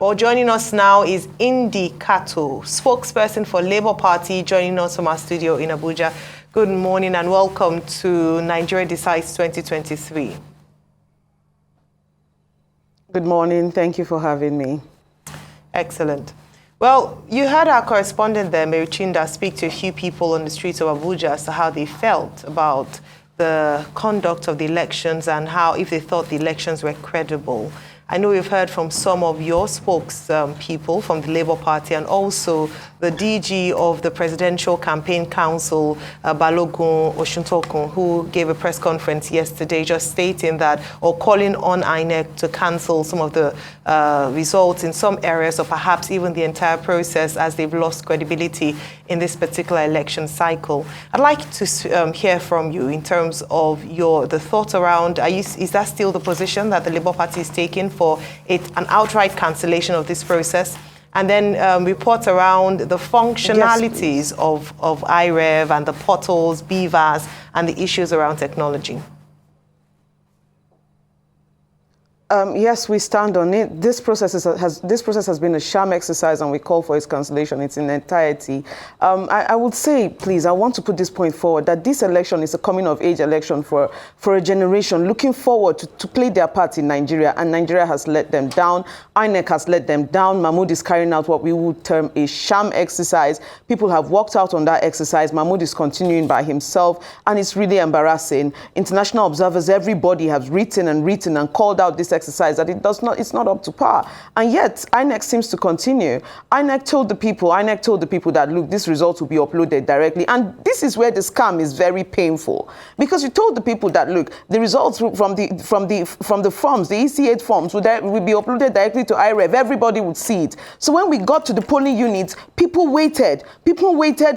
Well, joining us now is Kato, spokesperson for Labour Party, joining us from our studio in Abuja. Good morning and welcome to Nigeria Decides 2023. Good morning. Thank you for having me. Excellent. Well, you heard our correspondent there, Mary Chinda, speak to a few people on the streets of Abuja as to how they felt about the conduct of the elections and how, if they thought the elections were credible. I know we've heard from some of your spokespeople from the Labour Party and also the DG of the Presidential Campaign Council, Balogun Oshuntokun, who gave a press conference yesterday just stating that, or calling on INEC to cancel some of the results in some areas or perhaps even the entire process as they've lost credibility in this particular election cycle. I'd like to hear from you in terms of the thought around, is that still the position that the Labour Party is taking for an outright cancellation of this process? And then report around the functionalities of IREV and the portals, BVAS, and the issues around technology. Yes, we stand on it. This process has been a sham exercise, and we call for its cancellation in its entirety. I would say, please, I want to put this point forward, that this election is a coming-of-age election for a generation looking forward to play their part in Nigeria, and Nigeria has let them down. INEC has let them down. Mahmoud is carrying out what we would term a sham exercise. People have walked out on that exercise. Mahmoud is continuing by himself, and it's really embarrassing. International observers, everybody has written and called out this exercise that it's not up to par, and yet INEC seems to continue. INEC told the people that, look, this result will be uploaded directly, and this is where the scam is very painful, because you told the people that, look, the results from the forms, the EC8 forms, will be uploaded directly to IREV. Everybody would see it. So when we got to the polling units, people waited,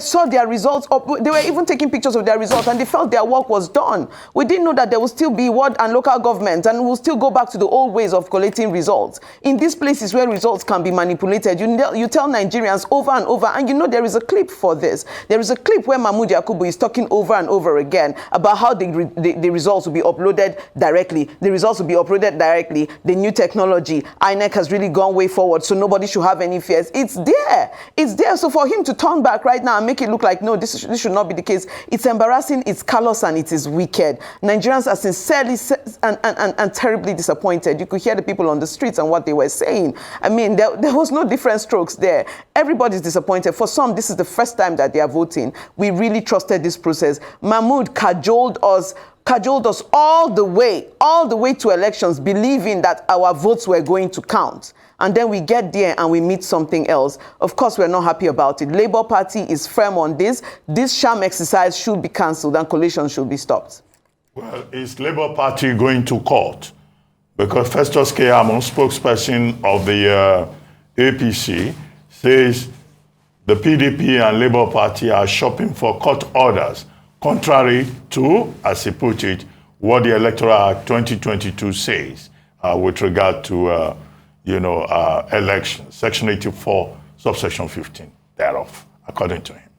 saw their results up. They were even taking pictures of their results, and they felt their work was done. We didn't know that there will still be ward and local government, and we'll still go back to the old ways of collating results. In these places where results can be manipulated, you tell Nigerians over and over, and you know there is a clip for this. There is a clip where Mahmoud Yakubu is talking over and over again about how the results will be uploaded directly. The results will be uploaded directly. The new technology, INEC has really gone way forward, so nobody should have any fears. It's there. So for him to turn back right now and make it look like, no, this should not be the case, it's embarrassing, it's callous, and it is wicked. Nigerians are sincerely and terribly disappointed. You could hear the people on the streets and what they were saying. I mean, there was no different strokes there. Everybody's disappointed. For some, this is the first time that they are voting. We really trusted this process. Mahmoud cajoled us all the way to elections, believing that our votes were going to count. And then we get there and we meet something else. Of course, we're not happy about it. Labour Party is firm on this. This sham exercise should be cancelled and coalition should be stopped. Well, is Labour Party going to court? Because Festus Keyamo, spokesperson of the APC, says the PDP and Labour Party are shopping for court orders, contrary to, as he put it, what the Electoral Act 2022 says with regard to, elections, Section 84, subsection 15 thereof, according to him.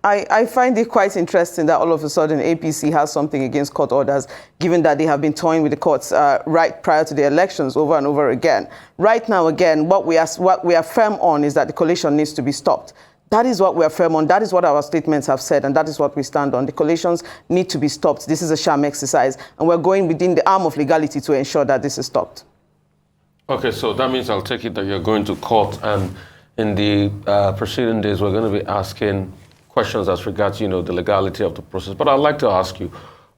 I find it quite interesting that all of a sudden APC has something against court orders, given that they have been toying with the courts right prior to the elections over and over again. Right now, again, what we are firm on is that the coalition needs to be stopped. That is what we are firm on. That is what our statements have said, and that is what we stand on. The coalitions need to be stopped. This is a sham exercise, and we're going within the arm of legality to ensure that this is stopped. Okay, so that means I'll take it that you're going to court, and in the preceding days, we're going to be asking questions as regards, the legality of the process. But I'd like to ask you,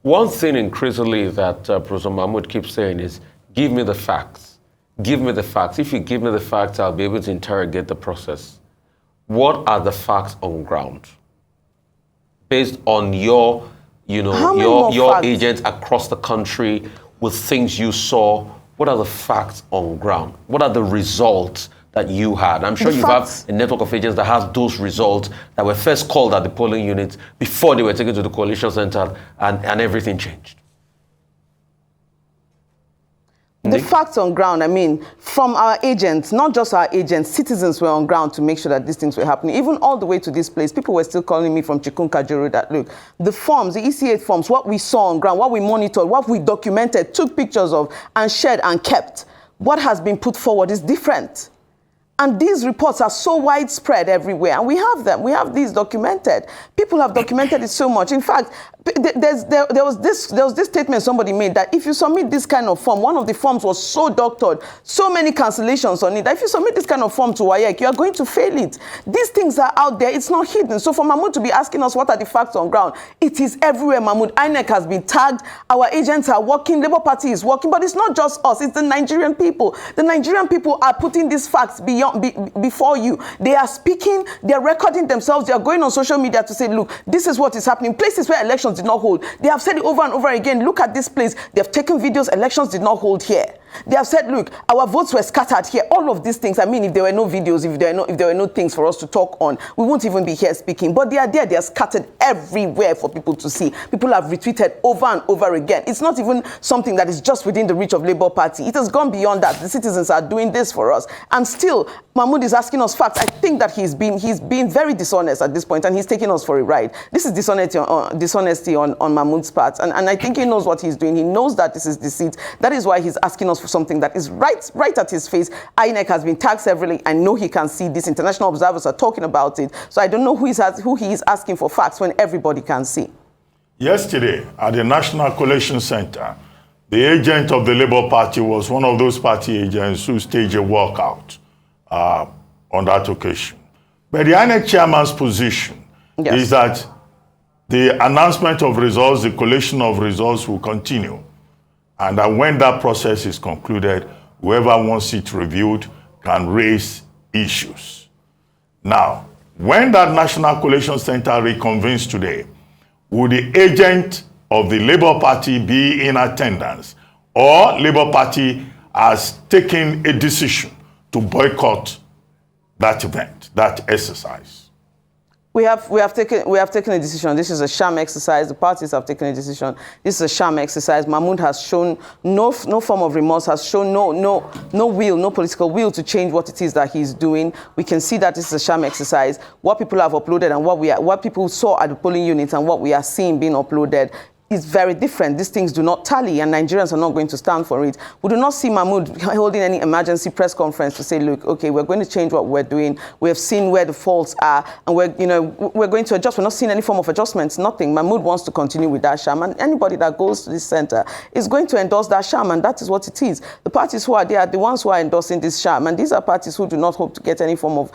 one thing increasingly that Professor Mahmoud keeps saying is, give me the facts. Give me the facts. If you give me the facts, I'll be able to interrogate the process. What are the facts on ground? Based on your agents across the country with things you saw, what are the facts on ground? What are the results that you had? I'm sure you have a network of agents that has those results that were first called at the polling units before they were taken to the coalition center and everything changed. The facts on ground, I mean, from our agents, not just our agents, citizens were on ground to make sure that these things were happening. Even all the way to this place, people were still calling me from Chikun Kajuru that, look, the forms, the EC8 forms, what we saw on ground, what we monitored, what we documented, took pictures of, and shared and kept, what has been put forward is different. And these reports are so widespread everywhere, and we have them. We have these documented. People have documented it so much. In fact, there was this statement somebody made that if you submit this kind of form, one of the forms was so doctored, so many cancellations on it, that if you submit this kind of form to WAEC, you are going to fail it. These things are out there. It's not hidden. So for Mahmood to be asking us what are the facts on ground, it is everywhere, Mahmood. INEC has been tagged. Our agents are working. Labour Party is working. But it's not just us. It's the Nigerian people. The Nigerian people are putting these facts before you. They are speaking. They are recording themselves. They are going on social media to say, look, this is what is happening. Places where elections did not hold. They have said it over and over again. Look at this place. They have taken videos. Elections did not hold here. They have said, look, our votes were scattered here. All of these things. I mean, if there were no videos, if there were no things for us to talk on, we won't even be here speaking. But they are there. They are scattered everywhere for people to see. People have retweeted over and over again. It's not even something that is just within the reach of Labour Party. It has gone beyond that. The citizens are doing this for us. And still, Mahmood is asking us facts. I think that he's been very dishonest at this point, and he's taking us for a ride. This is dishonesty on Mahmood's part. And I think he knows what he's doing. He knows that this is deceit. That is why he's asking us for something that is right at his face. INEC has been tagged severally. I know he can see this. International observers are talking about it. So I don't know who he is asking for facts when everybody can see. Yesterday, at the National Collation Center, the agent of the Labour Party was one of those party agents who staged a walkout on that occasion. But the INEC chairman's position is that the announcement of results, the collation of results will continue. And that when that process is concluded, whoever wants it reviewed can raise issues. Now, when that National Collation Center reconvenes today, will the agent of the Labour Party be in attendance, or Labour Party has taken a decision to boycott that event, that exercise? We have taken a decision. This is a sham exercise. The parties have taken a decision. This is a sham exercise. Mahmood has shown no form of remorse, has shown no will, no political will to change what it is that he's doing. We can see that this is a sham exercise. What people have uploaded and what people saw at the polling units and what we are seeing being uploaded is very different. These things do not tally, and Nigerians are not going to stand for it. We do not see Mahmood holding any emergency press conference to say, look, okay, we're going to change what we're doing. We have seen where the faults are, and we're going to adjust. We're not seeing any form of adjustments, nothing. Mahmood wants to continue with that sham, and anybody that goes to this center is going to endorse that sham, and that is what it is. The parties who are there are the ones who are endorsing this sham, and these are parties who do not hope to get any form of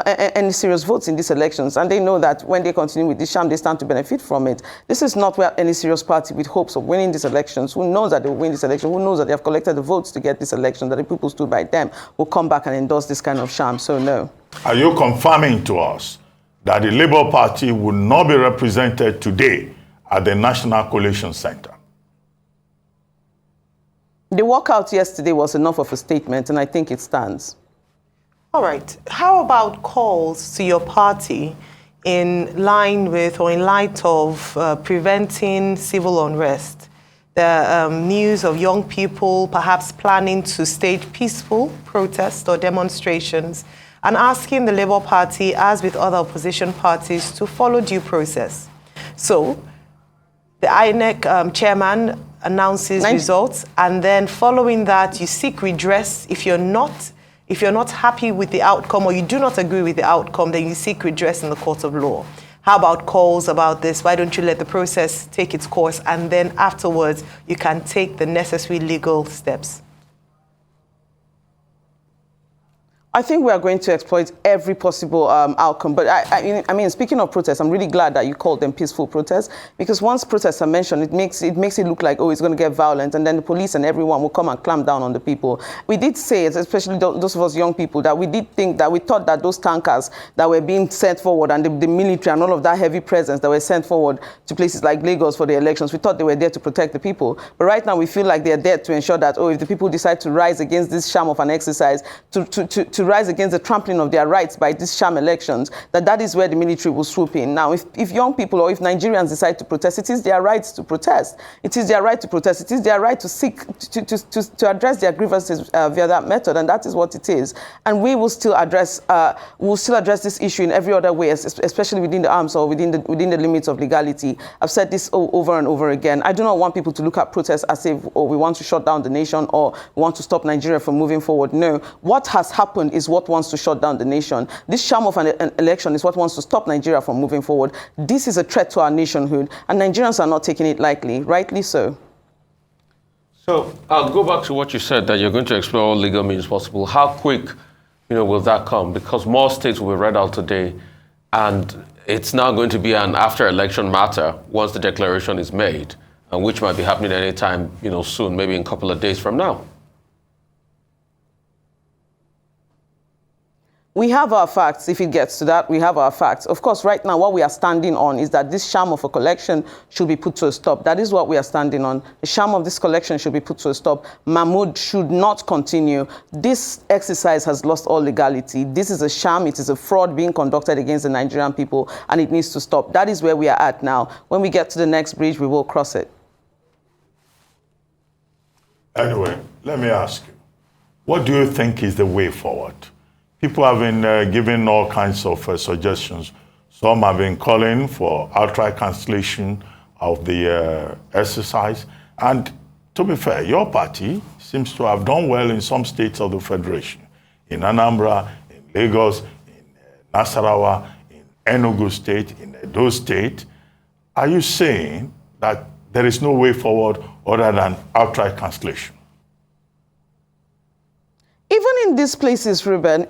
any serious votes in these elections, and they know that when they continue with this sham, they stand to benefit from it. This is not where any serious party with hopes of winning these elections, who knows that they will win this election, who knows that they have collected the votes to get this election, that the people stood by them, will come back and endorse this kind of sham. So no. Are you confirming to us that the Labour Party will not be represented today at the National Collation Center? The walkout yesterday was enough of a statement, and I think it stands. All right. How about calls to your party in line with or in light of preventing civil unrest? The news of young people perhaps planning to stage peaceful protests or demonstrations, and asking the Labour Party, as with other opposition parties, to follow due process. So the INEC chairman announces results, and then following that, you seek redress. If you're not happy with the outcome, or you do not agree with the outcome, then you seek redress in the court of law. How about calls about this? Why don't you let the process take its course, and then afterwards you can take the necessary legal steps? I think we are going to exploit every possible outcome. But I mean, speaking of protests, I'm really glad that you called them peaceful protests, because once protests are mentioned, it makes it look like, oh, it's going to get violent, and then the police and everyone will come and clamp down on the people. We did say, especially those of us young people, that we thought that those tankers that were being sent forward, and the military and all of that heavy presence that were sent forward to places like Lagos for the elections, we thought they were there to protect the people. But right now we feel like they're there to ensure that, oh, if the people decide to rise against this sham of an exercise, to to rise against the trampling of their rights by these sham elections, that is where the military will swoop in. Now, if young people or if Nigerians decide to protest, it is their right to protest. It is their right to protest. It is their right to seek, to address their grievances via that method, and that is what it is. And we will still address this issue in every other way, especially within the arms or within the limits of legality. I've said this over and over again. I do not want people to look at protests as if, oh, we want to shut down the nation or we want to stop Nigeria from moving forward. No. What has happened is what wants to shut down the nation. This sham of an election is what wants to stop Nigeria from moving forward. This is a threat to our nationhood, and Nigerians are not taking it lightly, rightly so. So I'll go back to what you said, that you're going to explore all legal means possible. How quick, will that come? Because more states will be read out today, and it's now going to be an after-election matter once the declaration is made, and which might be happening anytime, soon, maybe in a couple of days from now. We have our facts. If it gets to that, we have our facts. Of course, right now, what we are standing on is that this sham of a collection should be put to a stop. That is what we are standing on. The sham of this collection should be put to a stop. Mahmoud should not continue. This exercise has lost all legality. This is a sham. It is a fraud being conducted against the Nigerian people, and it needs to stop. That is where we are at now. When we get to the next bridge, we will cross it. Anyway, let me ask you, what do you think is the way forward? People have been giving all kinds of suggestions. Some have been calling for outright cancellation of the exercise. And to be fair, your party seems to have done well in some states of the Federation. In Anambra, in Lagos, in Nasarawa, in Enugu State, in Edo State. Are you saying that there is no way forward other than outright cancellation? Even in these places, Ruben,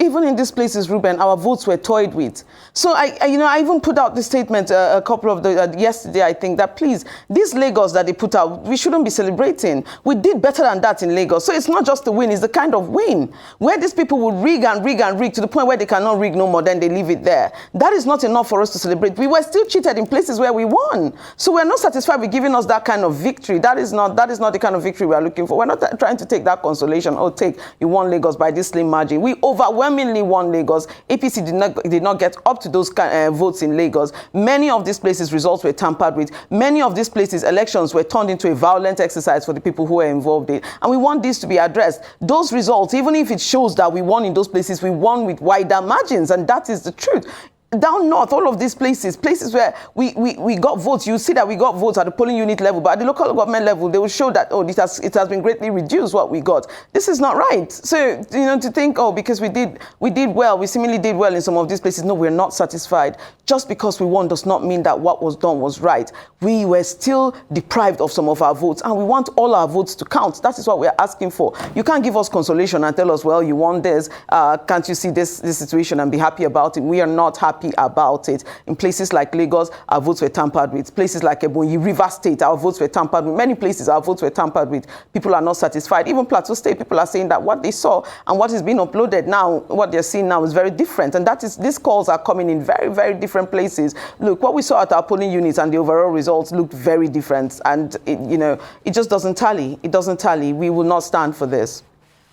our votes were toyed with. So I even put out this statement a couple of yesterday, I think, that please, this Lagos that they put out, we shouldn't be celebrating. We did better than that in Lagos. So it's not just the win, it's the kind of win where these people would rig and rig and rig to the point where they cannot rig no more, then they leave it there. That is not enough for us to celebrate. We were still cheated in places where we won. So we're not satisfied with giving us that kind of victory. That is not the kind of victory we are looking for. We're not trying to take that consolation. Oh, you won Lagos by this slim margin. We overwhelmingly won Lagos. APC did not get up to those votes in Lagos. Many of these places, results were tampered with. Many of these places, elections were turned into a violent exercise for the people who were involved in. And we want this to be addressed. Those results, even if it shows that we won in those places, we won with wider margins, and that is the truth. Down north, all of these places where we got votes, you see that we got votes at the polling unit level, but at the local government level, they will show that, oh, it has been greatly reduced what we got. This is not right. So, to think, oh, because we did well, we seemingly did well in some of these places. No, we're not satisfied. Just because we won does not mean that what was done was right. We were still deprived of some of our votes, and we want all our votes to count. That is what we're asking for. You can't give us consolation and tell us, well, you won this, can't you see this situation and be happy about it? We are not happy about it. In places like Lagos, our votes were tampered with. Places like Ebonyi, River State, our votes were tampered with. Many places, our votes were tampered with. People are not satisfied. Even Plateau State, people are saying that what they saw and what is being uploaded now, what they're seeing now is very different. And these calls are coming in very, very different places. Look, what we saw at our polling units and the overall results looked very different. And, it just doesn't tally. It doesn't tally. We will not stand for this.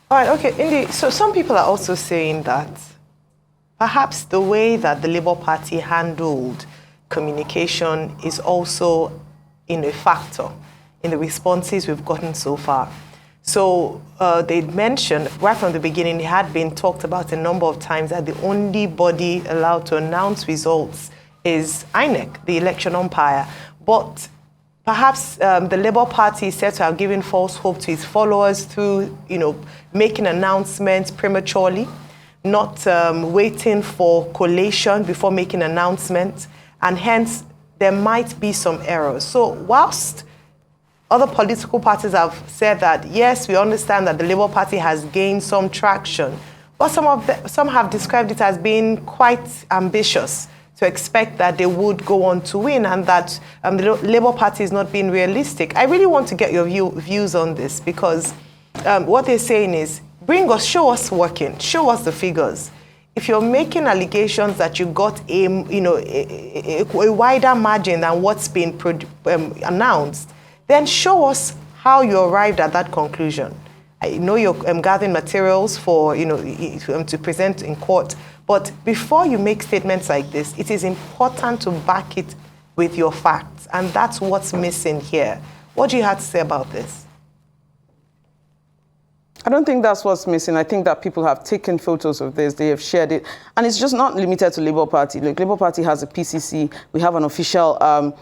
All right, okay. Indy, so some people are also saying that perhaps the way that the Labour Party handled communication is also a factor in the responses we've gotten so far. So they mentioned right from the beginning, it had been talked about a number of times that the only body allowed to announce results is INEC, the election umpire. But perhaps the Labour Party is said to have given false hope to its followers through, making announcements prematurely, not waiting for collation before making announcements, and hence there might be some errors. So whilst other political parties have said that, yes, we understand that the Labour Party has gained some traction, but some have described it as being quite ambitious to expect that they would go on to win, and that the Labour Party is not being realistic. I really want to get your views on this, because what they're saying is, show us working, show us the figures. If you're making allegations that you got a wider margin than what's been announced, then show us how you arrived at that conclusion. I know you're gathering materials for, to present in court. But before you make statements like this, it is important to back it with your facts. And that's what's missing here. What do you have to say about this? I don't think that's what's missing. I think that people have taken photos of this, they have shared it. And it's just not limited to Labour Party. Like, Labour Party has a PCC, we have an official,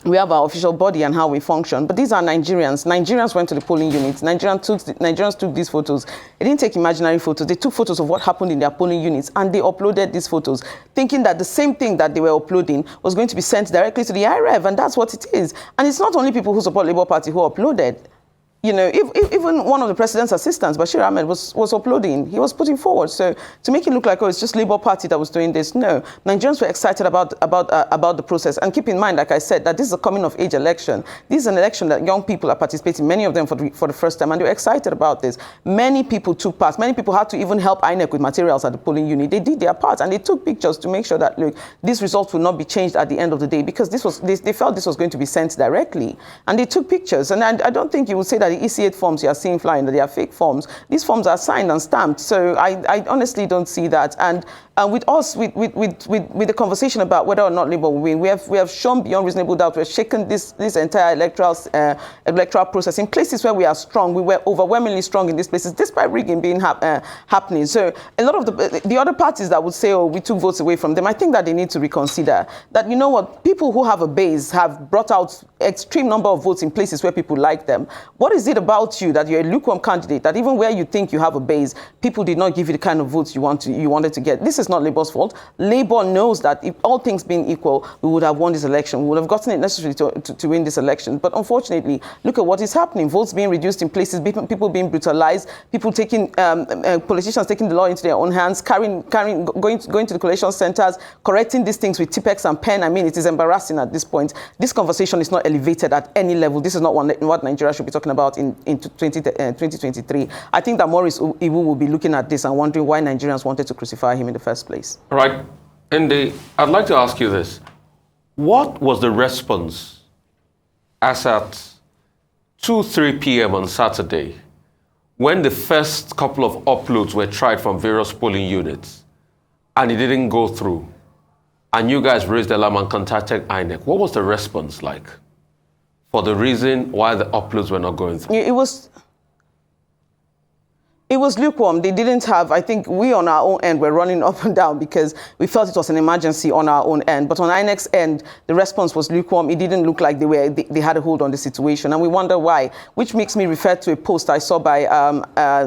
we have our official body and how we function. But these are Nigerians. Nigerians went to the polling units. Nigerians took these photos. They didn't take imaginary photos. They took photos of what happened in their polling units, and they uploaded these photos, thinking that the same thing that they were uploading was going to be sent directly to the IREV, and that's what it is. And it's not only people who support Labour Party who uploaded. Even one of the president's assistants, Bashir Ahmed, was uploading. He was putting forward. So to make it look like, it's just Labour Party that was doing this, no. Nigerians were excited about the process. And keep in mind, like I said, that this is a coming-of-age election. This is an election that young people are participating, many of them for the first time, and they were excited about this. Many people took part. Many people had to even help INEC with materials at the polling unit. They did their part, and they took pictures to make sure that, look, these results will not be changed at the end of the day, because they felt this was going to be sent directly. And they took pictures. And I don't think you would say that the EC8 forms you are seeing flying, that they are fake forms. These forms are signed and stamped. So I honestly don't see that. And with us, with the conversation about whether or not Labour will win, we have shown beyond reasonable doubt, we've shaken this entire electoral process in places where we are strong. We were overwhelmingly strong in these places, despite rigging being happening. So a lot of the other parties that would say, oh, we took votes away from them, I think that they need to reconsider that. You know what? People who have a base have brought out extreme number of votes in places where people like them. What is it about you that you're a lukewarm candidate, that even where you think you have a base, people did not give you the kind of votes you wanted to get? This is not Labour's fault. Labour knows that if all things being equal, we would have won this election. We would have gotten it necessary to win this election. But unfortunately, look at what is happening. Votes being reduced in places, people being brutalized, people taking, politicians taking the law into their own hands, going to the collation centers, correcting these things with Tipex and pen. I mean, it is embarrassing at this point. This conversation is not elevated at any level. This is not what Nigeria should be talking about in 2023. I think that Maurice Iwu will be looking at this and wondering why Nigerians wanted to crucify him in the first place. All right. Indy, I'd like to ask you this. What was the response as at 2-3 p.m. on Saturday when the first couple of uploads were tried from various polling units and it didn't go through, and you guys raised the alarm and contacted INEC? What was the response like for the reason why the uploads were not going through? It was lukewarm. They didn't have, I think we on our own end were running up and down because we felt it was an emergency on our own end. But on INEC's end, the response was lukewarm. It didn't look like they had a hold on the situation. And we wonder why, which makes me refer to a post I saw by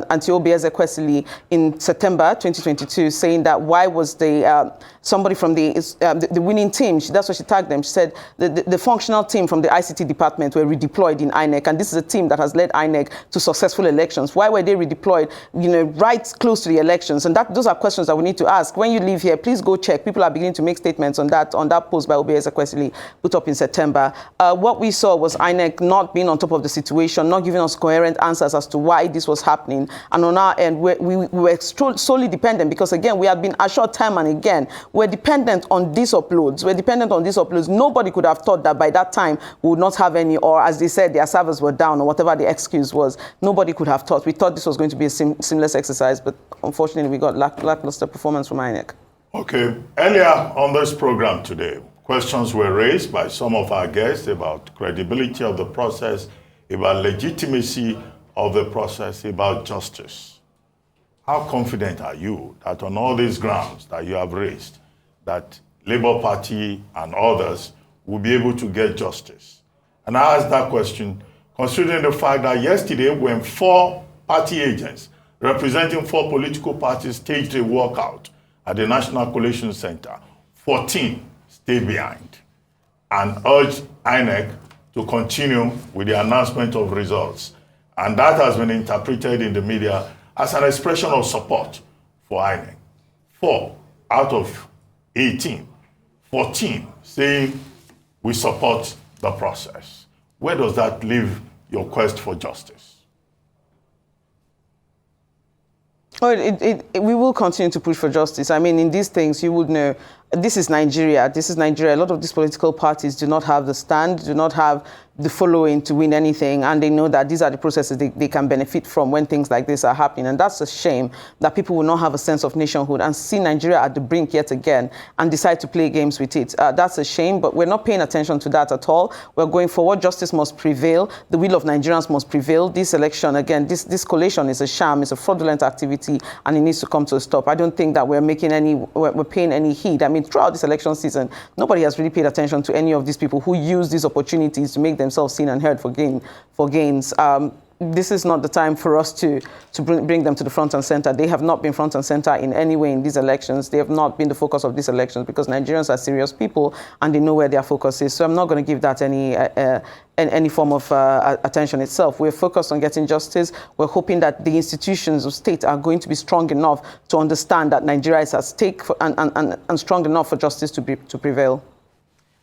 Antiobe Ezekwesili in September 2022 saying that why was somebody from the winning team, that's what she tagged them. She said the functional team from the ICT department were redeployed in INEC. And this is a team that has led INEC to successful elections. Why were they redeployed? Right close to the elections? And those are questions that we need to ask. When you leave here, please go check. People are beginning to make statements on that post by Obi Ezekwesili put up in September. What we saw was INEC not being on top of the situation, not giving us coherent answers as to why this was happening. And on our end, we were solely dependent because, again, we have been assured time and again, we're dependent on these uploads. Nobody could have thought that by that time we would not have any, or as they said, their servers were down or whatever the excuse was. Nobody could have thought. We thought this was going to be a seamless exercise, but unfortunately we got lackluster performance from INEC. Okay, earlier on this program today, questions were raised by some of our guests about credibility of the process, about legitimacy of the process, about justice. How confident are you that on all these grounds that you have raised, that Labour Party and others will be able to get justice? And I ask that question considering the fact that yesterday when 4 party agents representing 4 political parties staged a walkout at the National Collation Center, 14 stayed behind and urged INEC to continue with the announcement of results. And that has been interpreted in the media as an expression of support for INEC. 4 out of 18, 14 saying we support the process. Where does that leave your quest for justice? Oh, we will continue to push for justice. I mean, in these things, you would know, this is Nigeria. This is Nigeria. A lot of these political parties do not have the stand, do not have the following to win anything, and they know that these are the processes they can benefit from when things like this are happening. And that's a shame that people will not have a sense of nationhood and see Nigeria at the brink yet again and decide to play games with it. That's a shame, but we're not paying attention to that at all. We're going forward. Justice must prevail. The will of Nigerians must prevail. This election, again, this collation is a sham, it's a fraudulent activity, and it needs to come to a stop. I don't think that we're paying any heed. I mean, throughout this election season, nobody has really paid attention to any of these people who use these opportunities to make themselves seen and heard for gains. This is not the time for us to bring them to the front and center. They have not been front and center in any way in these elections. They have not been the focus of these elections because Nigerians are serious people and they know where their focus is. So I'm not going to give that any form of attention itself. We're focused on getting justice. We're hoping that the institutions of state are going to be strong enough to understand that Nigeria is at stake and strong enough for justice to prevail.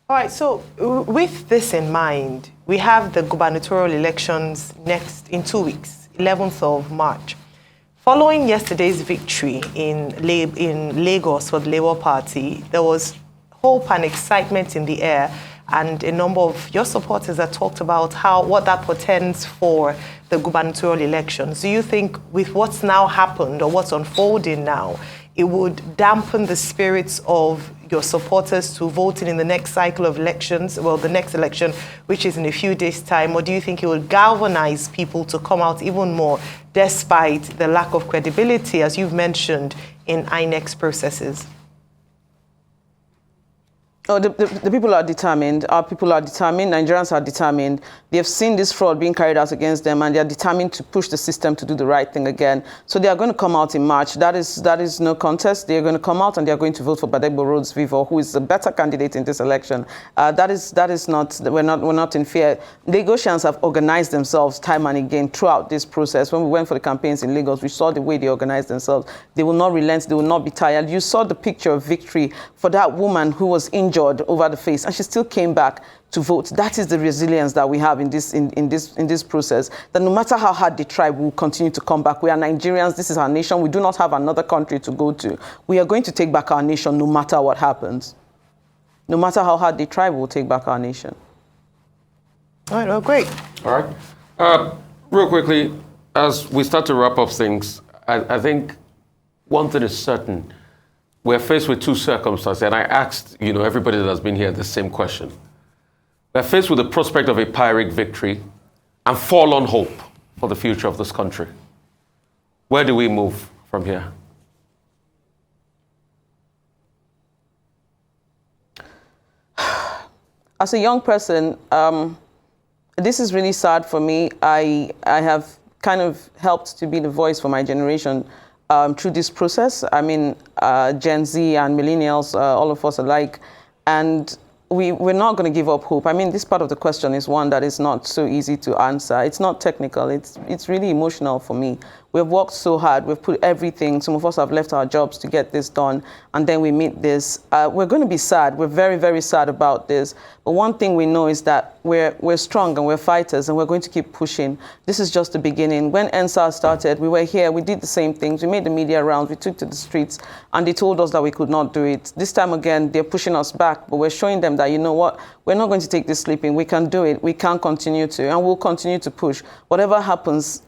All right, so with this in mind, we have the gubernatorial elections next in 2 weeks, 11th of March. Following yesterday's victory in Lagos for the Labour Party, there was hope and excitement in the air, and a number of your supporters have talked about what that portends for the gubernatorial elections. Do you think with what's now happened or what's unfolding now, it would dampen the spirits of your supporters to voting in the next cycle of elections, well, the next election, which is in a few days' time? Or do you think it will galvanize people to come out even more, despite the lack of credibility, as you've mentioned, in INEC's processes? Oh, the people are determined. Our people are determined. Nigerians are determined. They have seen this fraud being carried out against them, and they are determined to push the system to do the right thing again. So they are going to come out in March. That is no contest. They are going to come out and they are going to vote for Badegbo Rhodes Vivo, who is a better candidate in this election. That is not. We're not in fear. Lagosians have organized themselves time and again throughout this process. When we went for the campaigns in Lagos, we saw the way they organized themselves. They will not relent. They will not be tired. You saw the picture of victory for that woman who was injured over the face, and she still came back to vote. That is the resilience that we have in this process. That no matter how hard they try, we will continue to come back. We are Nigerians. This is our nation. We do not have another country to go to. We are going to take back our nation no matter what happens. No matter how hard they try, we will take back our nation. All right. Well, great. All right. Real quickly, as we start to wrap up things, I think one thing is certain. We're faced with two circumstances, and I asked, everybody that has been here the same question. We're faced with the prospect of a Pyrrhic victory and forlorn hope for the future of this country. Where do we move from here? As a young person, this is really sad for me. I have kind of helped to be the voice for my generation through this process. I mean, Gen Z and millennials, all of us alike. And we're not going to give up hope. I mean, this part of the question is one that is not so easy to answer. It's not technical. It's really emotional for me. We've worked so hard. We've put everything. Some of us have left our jobs to get this done. And then we meet this. We're going to be sad. We're very, very sad about this. But one thing we know is that we're strong and we're fighters and we're going to keep pushing. This is just the beginning. When NSAR started, we were here. We did the same things. We made the media rounds. We took to the streets and they told us that we could not do it. This time again, they're pushing us back. But we're showing them that, you know what, we're not going to take this sleeping. We can do it. We can continue to. And we'll continue to push. Whatever happens,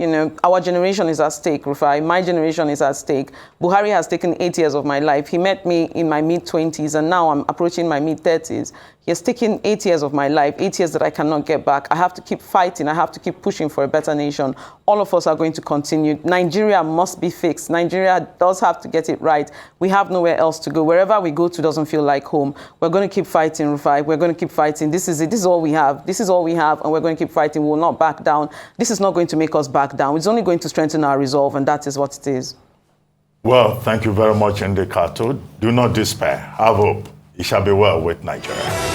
our generation is at stake, Rufai. My generation is at stake. Buhari has taken 8 years of my life. He met me in my mid-20s, and now I'm approaching my mid-30s. He has taken 8 years of my life, 8 years that I cannot get back. I have to keep fighting. I have to keep pushing for a better nation. All of us are going to continue. Nigeria must be fixed. Nigeria does have to get it right. We have nowhere else to go. Wherever we go to doesn't feel like home. We're going to keep fighting, Rufai. We're going to keep fighting. This is it. This is all we have. This is all we have, and we're going to keep fighting. We will not back down. This is not going to make us back down. It's only going to strengthen our resolve, and that is what it is. Well, thank you very much, Kato. Do not despair. Have hope. It shall be well with Nigeria.